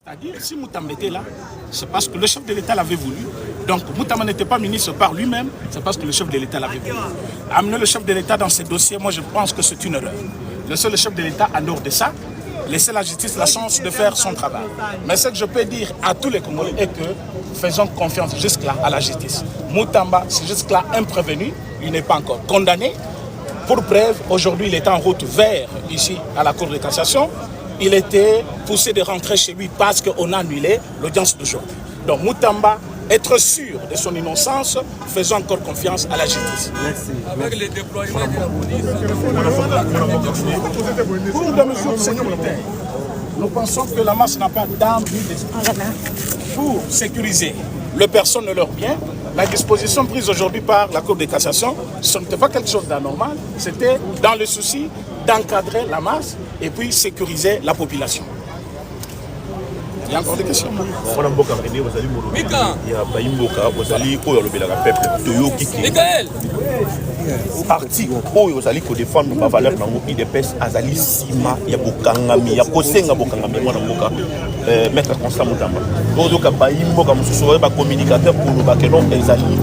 C'est-à-dire, si Moutamba était là, c'est parce que le chef de l'État l'avait voulu. Donc, Moutamba n'était pas ministre par lui-même, c'est parce que le chef de l'État l'avait voulu. Amener le chef de l'État dans ces dossiers, moi je pense que c'est une erreur. Laisser le chef de l'État en dehors de ça, laisser la justice la chance de faire son travail. Mais ce que je peux dire à tous les Congolais est que faisons confiance jusque-là à la justice. Moutamba, c'est jusque-là imprévenu, il n'est pas encore condamné. Pour preuve, aujourd'hui, il est en route vers ici à la Cour de cassation. Il était poussé de rentrer chez lui parce qu'on a annulé l'audience d'aujourd'hui. Donc Moutamba, être sûr de son innocence, faisons encore confiance à la justice. Merci. Avec les déploiements de la police. Pour des mesures sécuritaires, nous pensons que la masse n'a pas d'armes ni d'esprit. Pour sécuriser les personnes et leurs biens, la disposition prise aujourd'hui par la Cour de cassation, ce n'était pas quelque chose d'anormal, c'était dans le souci d'encadrer la masse et puis sécuriser la population. Il y a encore des questions. Michael! Parti oyo ozali ko défendre ma valeur nango IDPS azali sima ya bokangami ya kosenga bokangami mwana mboka maître Constant Moutamba ozoka bayimboka mususu ba communicateur pour ba kenon ezali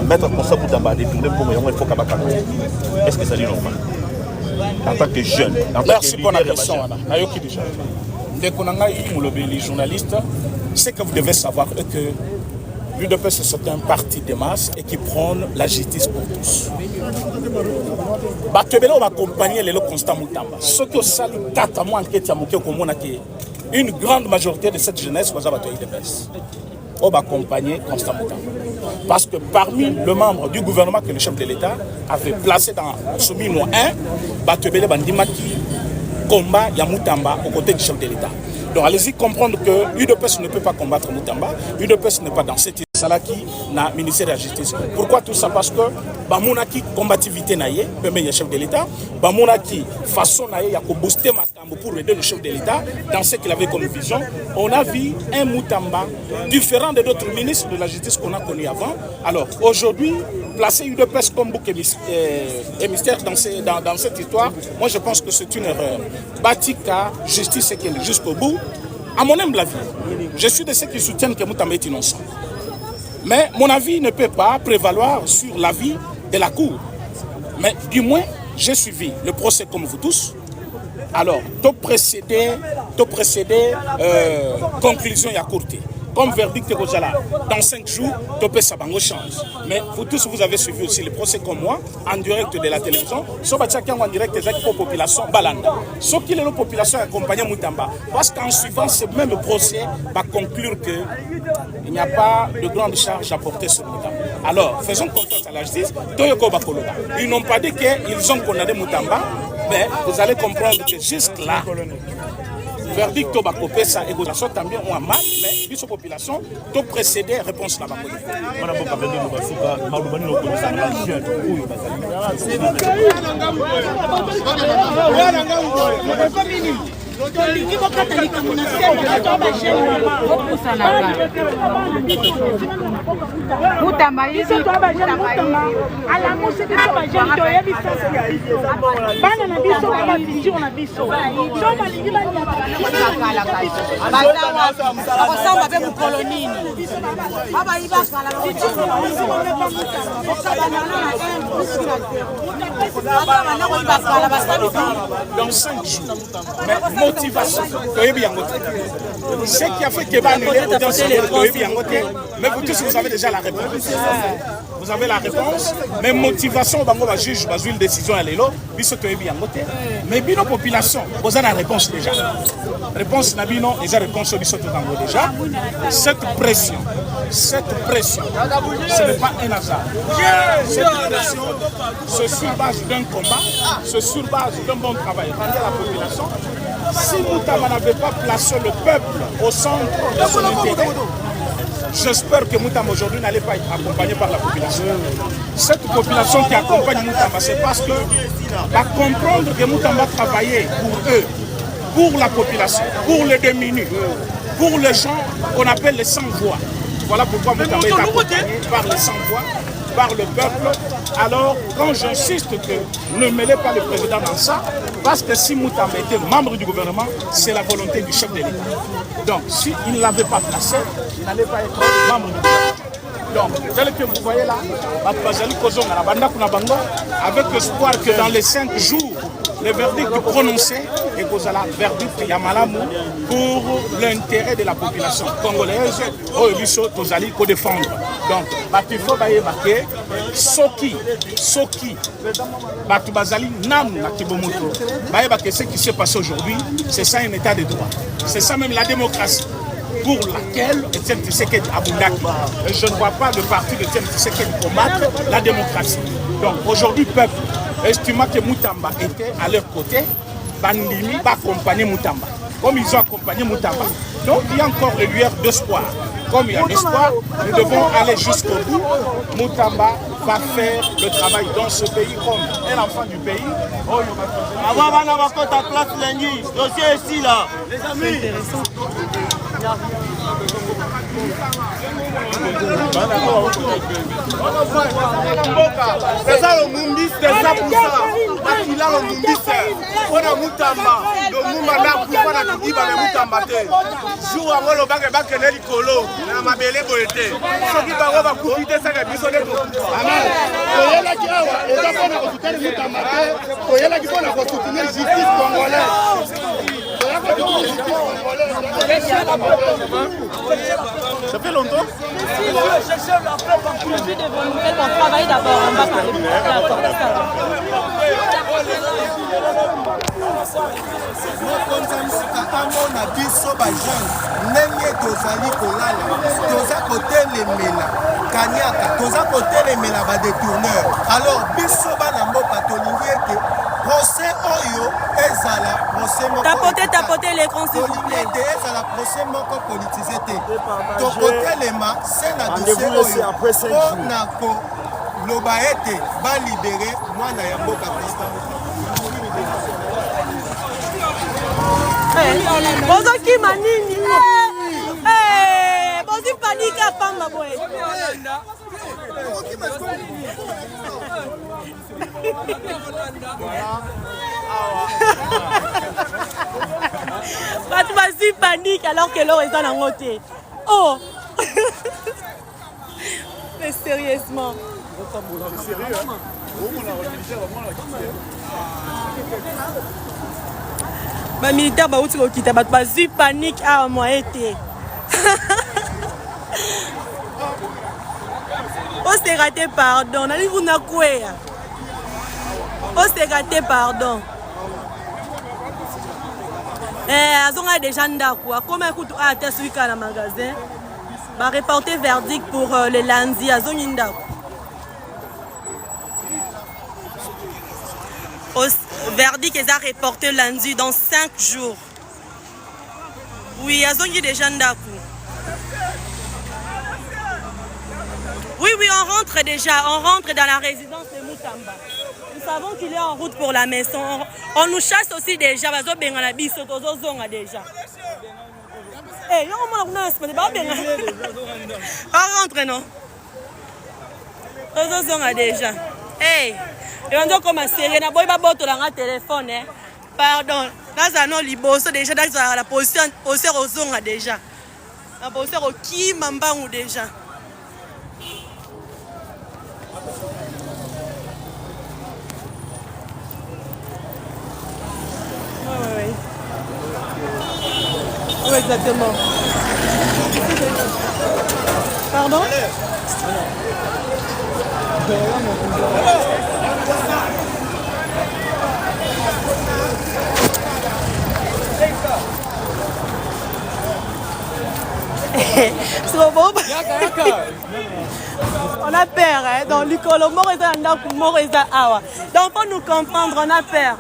maître Constant Moutamba détourner pour yango il faut kabaka. Est-ce que ça dit normal en tant que jeune? Merci pour la question. Nayoki déjà. Dès qu'on a eu les journalistes, c'est que vous devez savoir que l'UDPS c'est un parti de masse et qui prône la justice pour tous. Batebele va accompagner les Constant Moutamba. Ce que ça lui 4 mois enquête une grande majorité de cette jeunesse va avoir l'UDPS. On va accompagner Constant Moutamba. Parce que parmi les membres du gouvernement que le chef de l'État avait placé dans ce minimum 1, Batebele Bandimaki combat Yamoutamba aux côtés du chef de l'État. Donc allez-y comprendre que l'UDPS ne peut pas combattre Moutamba, l'UDPS n'est pas dans cette Salaki na ministère de la Justice. Pourquoi tout ça? Parce que Bamounaki combativité naïe, premier chef de l'État, Bamounaki façon naïe a booster Matambo pour aider le chef de l'État dans ce qu'il avait comme vision. On a vu un Moutamba différent de d'autres ministres de la Justice qu'on a connus avant. Alors aujourd'hui, placer UDPS comme bouc émissaire dans cette histoire, moi je pense que c'est une erreur. Batika, justice et qu'elle jusqu'au bout. À mon humble avis, je suis de ceux qui soutiennent que Moutamba est innocent. Mais mon avis ne peut pas prévaloir sur l'avis de la Cour. Mais du moins, j'ai suivi le procès comme vous tous. Alors, tout précédé, conclusion et à courte. Comme verdict dans 5 jours, topé sa bango chance. Mais vous tous, vous avez suivi aussi le procès comme moi, en direct de la télévision. Sauf en direct des actes pour la population balanda. Sauf qu'il est la population accompagnée Moutamba. Parce qu'en suivant ce même procès, va conclure qu'il n'y a pas de grande charge à porter sur Moutamba. Alors, faisons confiance à la justice. Ils n'ont pas dit qu'ils ont condamné Moutamba, mais vous allez comprendre que jusque-là, verdict au Bakopé, ça et ça también ont mal, mais la population, tout précédé réponse là-bas. Dans 5 jours, mais motivation, ce qui a fait que mais vous tous, vous avez déjà la réponse. Vous avez la réponse, mais motivation, on juge, on une décision à l'élo, mais bien population, vous avez la réponse déjà. Réponse Nabino, les réponses au déjà. Cette pression, ce n'est pas un hasard. Cette pression, c'est sur base d'un combat, c'est sur base d'un bon travail rendu à la population. Si Moutamba n'avait pas placé le peuple au centre de son intérêt, j'espère que Moutamba aujourd'hui n'allait pas être accompagné par la population. Cette population qui accompagne Moutamba, c'est parce que va comprendre que Moutamba travaillait pour eux, pour la population, pour les démunis, pour les gens qu'on appelle les sans-voix. Voilà pourquoi Moutamba est accompagné par les sans-voix, par le peuple, Alors, quand j'insiste que ne mêlez pas le président dans ça, parce que si Moutamba était membre du gouvernement, c'est la volonté du chef de l'État. Donc, s'il ne l'avait pas placé, il n'allait pas être membre du gouvernement. Donc, tel que vous voyez là, avec l'espoir que dans les 5 jours, le verdict prononcé et que vous allez verdict Yamalamu pour l'intérêt de la population congolaise, vous allez défendre. Donc, il faut marquer Soki, Batubazali, Nam, Nakibomoto. Ce qui s'est passé aujourd'hui, c'est ça un état de droit. C'est ça même la démocratie pour laquelle Etienne Tshisekedi Abundaki. Je ne vois pas le parti de Etienne Tshisekedi combattre la démocratie. Donc aujourd'hui, peuple, estimant que Moutamba était à leur côté, Bandimi va accompagner Moutamba. Comme ils ont accompagné Moutamba, donc il y a encore le lueur d'espoir. Comme il y a l'espoir, nous devons aller jusqu'au bout. Moutamba va faire le travail dans ce pays comme un enfant du pays. Avant, on va ta place lundi. Dossier ici là. Les amis. C'est ça le Mumbis, c'est ça pour ça. Il a le Mumbis, on a Moutamba. Le Moumana pour la Kiba de Moutamba. Jour avant le bac et bac et les colos, la mabelle boité. Ce qui va avoir profité, ça va être sonné pour. Amen. Il y a là qui a, et ça va nous soutenir Moutamba. Il y a là qui va nous soutenir justice congolaise. Ça fait longtemps? Aujourd'hui, devant nous, elles vont travailler d'abord. On va parler. na biso bajeune ndenge tozali kolala toza kotelemela kanyaka toza kotelemela badetourneur. Alors biso bana mboka tolingi ete procès oyo ezala procès moko tapoter l'écran s'il vous plaît ezala procès moko politisé te tokotelema se na dossier oyo mpona koloba ete balibere mwana ya mboka président. bozoki manini bozi panika pamba boye bato bazwi panique alors que l'or eza nango te. Oh mais sérieusement bamilitaire bauti kokita bato bazwi panique awa moye te. ose raté pardon nali kuna kweya ose raté pardon azonga déjà ndako akoma ekutu ata suika na magasin bareporte verdict pour le lundi azongi ndako verdict est reporté lundi dans 5 jours. Oui, azongi déjà ndako. Oui, on rentre déjà, on rentre dans la résidence de Moutamba. Nous savons qu'il est en route pour la maison. On nous chasse aussi déjà, bazo bengana biso tozo zonga déjà. Eh, on rentre non. Tozo zonga déjà. Eh. Et on doit commencer. On a beau baboto dans un téléphone. Pardon. Dans un liboso déjà dans la position aux zonga déjà. La position au qui mambangu déjà. Oui. Oui, exactement. Pardon? On a peur, hein? Donc, l'icolo, donc, faut nous comprendre, on a peur.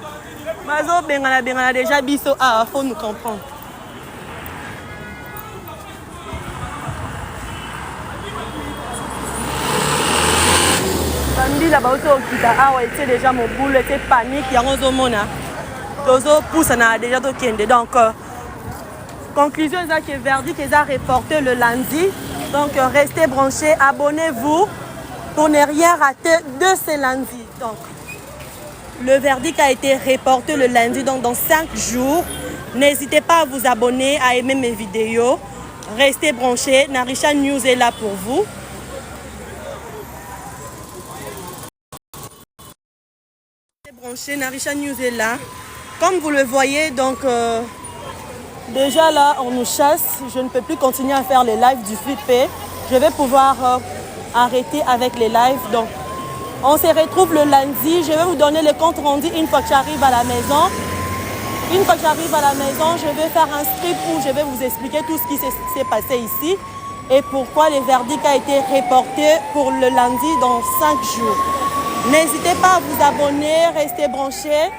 Mazo, bengana, déjà, biso, faut nous comprendre. Samedi, là-bas, c'est déjà mon boule, c'est panique, il y a un zomona. Tozo pousse, on a déjà tout kende. Donc, conclusion, c'est que le verdict est reporté le lundi. Donc, restez branchés, abonnez-vous. pour ne rien rater de ce lundi. Donc, le verdict a été reporté le lundi, donc dans 5 jours. N'hésitez pas à vous abonner, à aimer mes vidéos. Restez branchés. Narisha News est là pour vous. Restez branchés. Narisha News est là. Comme vous le voyez, donc déjà là, on nous chasse. Je ne peux plus continuer à faire les lives du flippé. Je vais pouvoir arrêter avec les lives. Donc, on se retrouve le lundi. Je vais vous donner le compte rendu une fois que j'arrive à la maison. Une fois que j'arrive à la maison, je vais faire un script où je vais vous expliquer tout ce qui s'est passé ici et pourquoi le verdict a été reporté pour le lundi dans 5 jours. N'hésitez pas à vous abonner, restez branchés.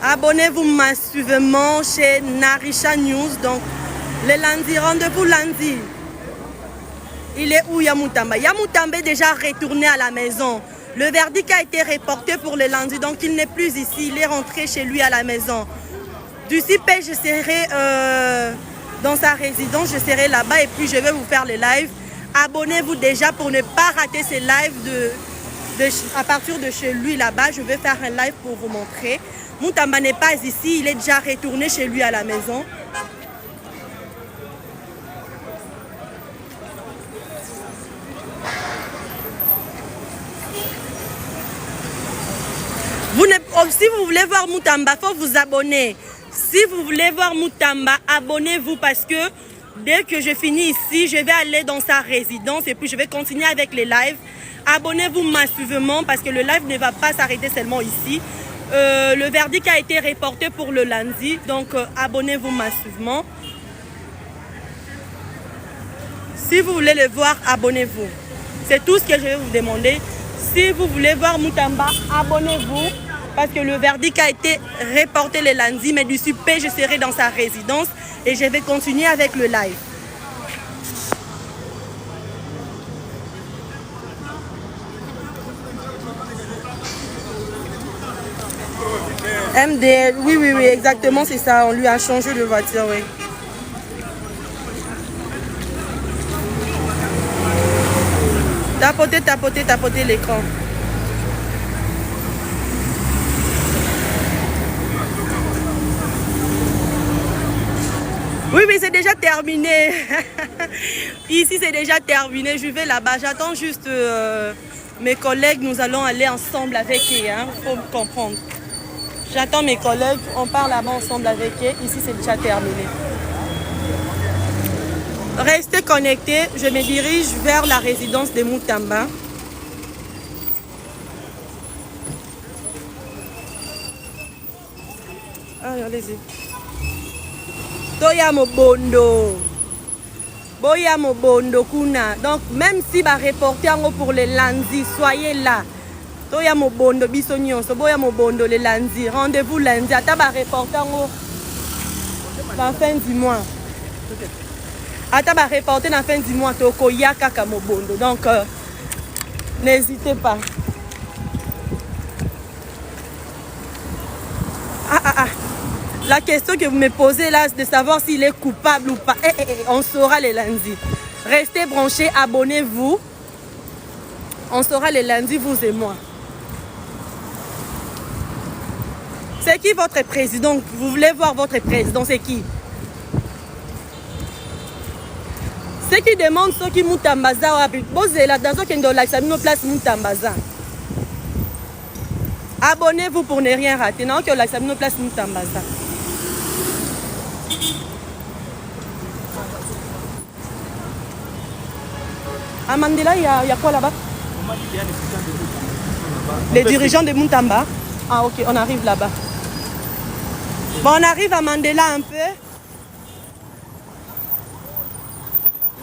Abonnez-vous massivement chez Narisha News. Donc, le lundi, rendez-vous lundi. Il est où Yamutamba? Yamutamba est déjà retourné à la maison. Le verdict a été reporté pour le lundi, donc il n'est plus ici. Il est rentré chez lui à la maison. D'ici peu, je serai dans sa résidence, je serai là-bas et puis je vais vous faire les lives. Abonnez-vous déjà pour ne pas rater ces lives à partir de chez lui là-bas. Je vais faire un live pour vous montrer. Mutamba n'est pas ici, il est déjà retourné chez lui à la maison. Si vous voulez voir Mutamba, il faut vous abonner. Si vous voulez voir Mutamba, abonnez-vous parce que dès que je finis ici, je vais aller dans sa résidence et puis je vais continuer avec les lives. Abonnez-vous massivement parce que le live ne va pas s'arrêter seulement ici. Le verdict a été reporté pour le lundi, donc abonnez-vous massivement. Si vous voulez le voir, abonnez-vous. C'est tout ce que je vais vous demander. Si vous voulez voir Mutamba, abonnez-vous. Parce que le verdict a été reporté le lundi, mais d'ici peu, je serai dans sa résidence et je vais continuer avec le live. MDL, oui, exactement, c'est ça. On lui a changé de voiture, oui. Tapotez l'écran. Oui, c'est déjà terminé. Ici, c'est déjà terminé. Je vais là-bas. J'attends juste mes collègues. Nous allons aller ensemble avec eux. Il faut comprendre. J'attends mes collègues. On part là-bas ensemble avec eux. Ici, c'est déjà terminé. Restez connectés. Je me dirige vers la résidence de Mutamba. Allez-y. Toya Mobondo. Boya Mobondo Kuna. Donc, même si va reporter pour le lundi, soyez là. Toya Mobondo, Bisognon, Boya Mobondo le lundi. Rendez-vous lundi. Ata va reporter la fin du mois. Ata va reporter la fin du mois. Toko Yaka Mobondo. Donc, n'hésitez pas. La question que vous me posez là, c'est de savoir s'il est coupable ou pas. On saura le lundi. Restez branchés, abonnez-vous. On saura le lundi, vous et moi. C'est qui votre président? Vous voulez voir votre président, c'est qui? Ceux qui demandent ceux qui Mutambaza, posez-la dans ce qui est dans la place Mutambaza. Abonnez-vous pour ne rien rater. Non, que la place Mutambaza. À Mandela, il y a quoi là-bas? Les dirigeants de Mutamba. Ah ok, on arrive là-bas. Bon, on arrive à Mandela un peu.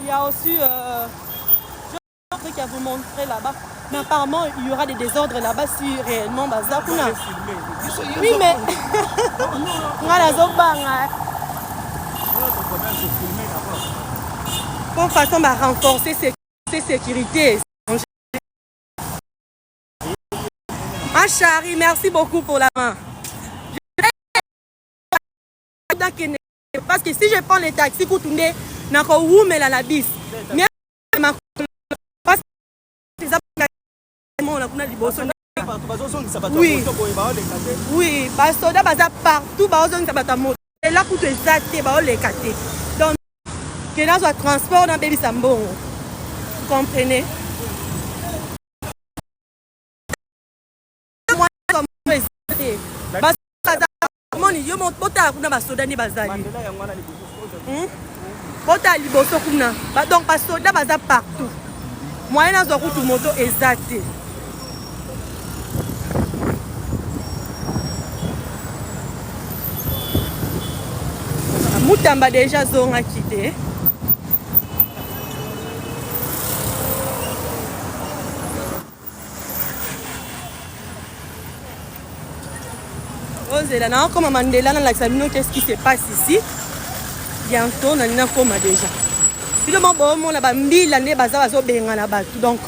Il y a aussi... je truc à vous montrer là-bas. Mais apparemment, il y aura des désordres là-bas si réellement Bazar. Oui, mais... Pour façon de renforcer ses sécurités. Ah, Chari, merci beaucoup pour la main. Parce que si je prends les taxis, nako wumela la bis mais parce oui basoda baza partout bazongisa bato ya moto ela kutu eza te baoleka te donc ke nazwa transport nabebisa mbongo comprenez moni yo botala kuna basoda nde bazali botala liboso kuna donc basoda baza partout moyen nazwa kutu moto eza te Mutamba déjà zonga quitté. Là, comme Mandela dans l'examen, qu'est-ce qui se passe ici? Bientôt, on a comme déjà. Puis le moment on a mis l'année baza bazo benga na batu. Donc,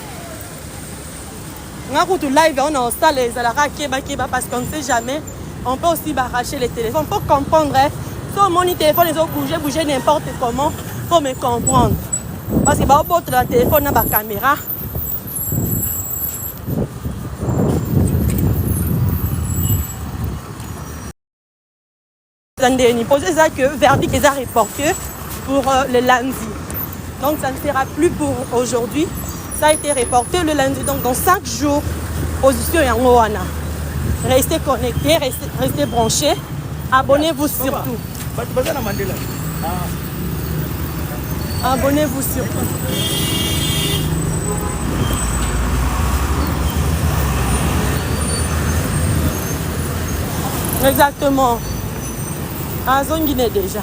on a tout live, on a installé les alara keba parce qu'on ne sait jamais. On peut aussi arracher les téléphones. Faut comprendre. Sur mon téléphone, ils ont bougé n'importe comment. Faut me comprendre. Parce que bah, au le téléphone, on a la caméra. C'est ça que verdict est reporté pour le lundi. Donc ça ne sera plus pour aujourd'hui. Ça a été reporté le lundi. Donc dans 5 jours, position Yangoana. Restez connectés, restez branchés. Abonnez-vous surtout. Abonnez-vous surtout. Exactement. À Zonguiné déjà.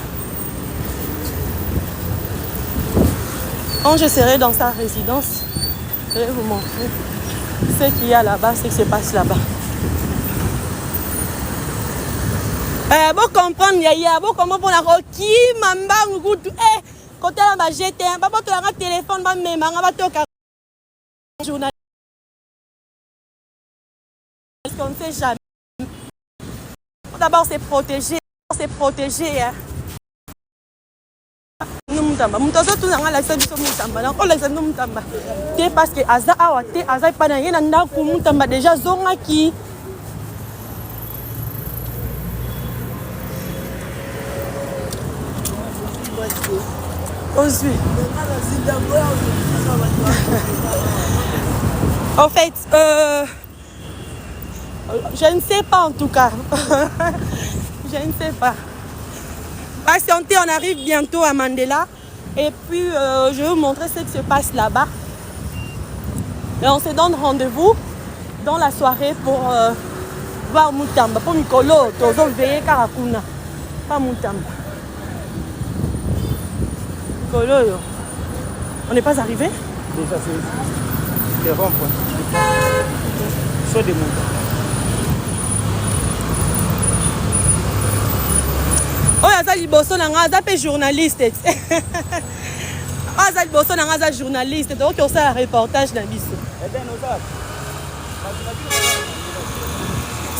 Quand je serai dans sa résidence, je vais vous montrer ce qu'il y a là-bas, ce qui se passe là-bas. Bon comprendre, yaya, bon comment pour la roki, mamba, ngutu, côté là, bah j'étais, bah bon, tu as un téléphone, bah mais manga, bah tu as journaliste. Parce qu'on ne sait jamais. D'abord, c'est protégé. C'est protégé. Nous mutamba. Mutazo tout n'anga la salle du mutamba. Donc on la salle nous mutamba. C'est parce que aza awate aza pas na yena ndaku mutamba déjà zonga qui. En fait, je ne sais pas en tout cas. Je ne sais pas. Patientez, on arrive bientôt à Mandela. Et puis, je vais vous montrer ce qui se passe là-bas. Et on se donne rendez-vous dans la soirée pour voir Mutamba. Pour Mikolo, Tozo veillé Karakuna. Pas Mutamba. Mikolo, on n'est pas arrivé? Déjà, c'est rond-point. Soit des montants. Oh, il y a liboso nanga pe journaliste. Ah, ça liboso nanga journaliste. Donc on fait un reportage dans biso.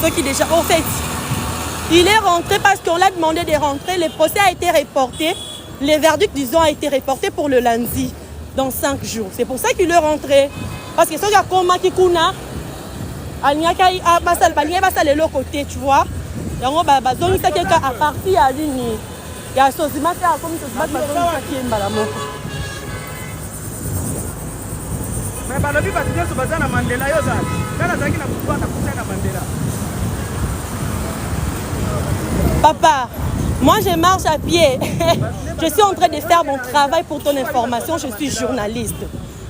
Ce qui déjà en fait, il est rentré parce qu'on l'a demandé de rentrer. Le procès a été reporté. Les verdicts disons a été reporté pour le lundi dans 5 jours. C'est pour ça qu'il est rentré. Parce que ce gars comme Matikuna, Alniaka a basal balia basal de l'autre côté, tu vois. Yango ba zoni sa keka à partir ya lini ya sosima ta comme sosima ba zoni sa kiemba la moko mais ba lobi ba tio so bazana Mandela yo za kana zaki na kuwa na kusana Mandela. Papa, moi je marche à pied. Je suis en train de faire mon travail pour ton information, je suis journaliste.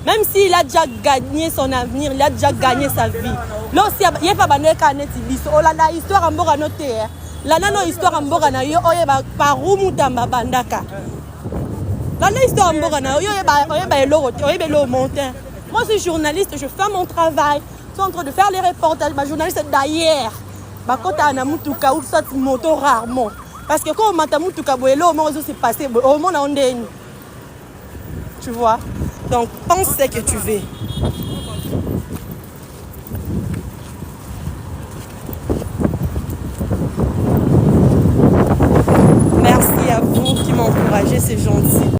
Même s'il a déjà gagné son avenir, il a déjà gagné sa vie. Là aussi, il n'y a pas de biso. Oh là là, histoire en bora noté. Là non histoire en bora na yo oye ba paru mutamba bandaka. Là non histoire en bora na yo oye ba eloro oye ba lo montin. Moi je suis journaliste, je fais mon travail. Je suis en train de faire les reportages. Ma journaliste d'ailleurs. Ba kota na mutuka ou soit moto rarement. Parce que quand on m'a mutuka boelo, moi aussi c'est passé au monde en deni. Tu vois? Donc, pense ce que tu veux. Merci à vous qui m'encouragez, c'est gentil.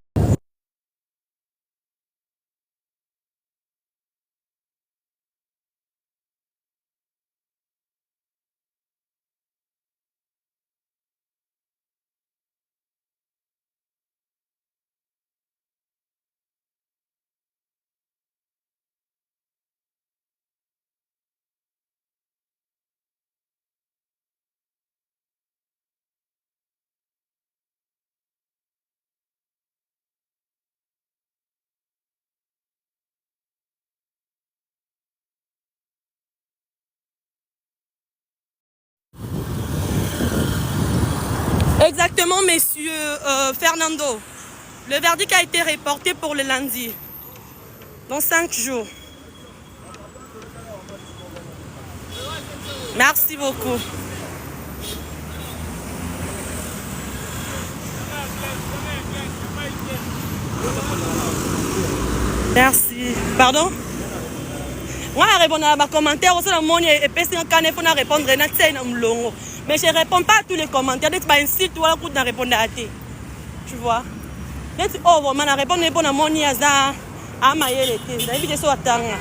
Exactement, monsieur Fernando. Le verdict a été reporté pour le lundi. Dans 5 jours. Merci beaucoup. Merci. Pardon? Moi, je réponds à ma commentaire. Aussi, dans mon et puis, il faut répondre. Mais je ne réponds pas à tous les commentaires. Dès que tu insultes, tu vas répondre à tes. Tu vois? Dès que tu réponds à mon yaza. Ah, ma yelle était. J'ai invité ça à Tanga.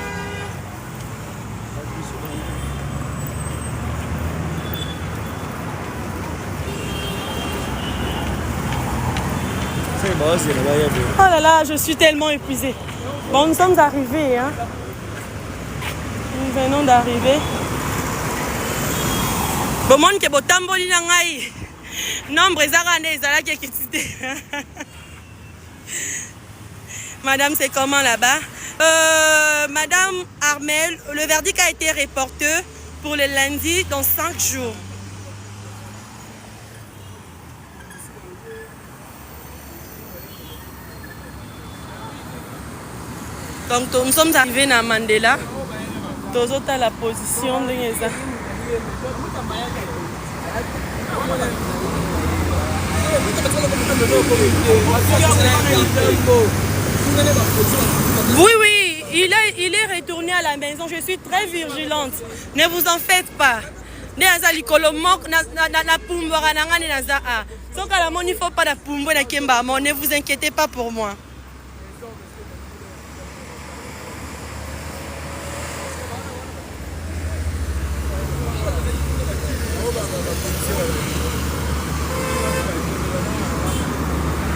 Oh là là, je suis tellement épuisée. Bon, nous sommes arrivés. Hein. Nous venons d'arriver. Bon, mon que bo tamboli na ngai. Nombre ezara ne ezala qui excité. Madame, c'est comment là-bas? Madame Armel, le verdict a été reporté pour le lundi dans 5 jours. Donc nous sommes arrivés à Mandela. Tous à la position de Yesa. Oui, il est retourné à la maison. Je suis très vigilante. Ne vous en faites pas. Ne vous inquiétez pas pour moi.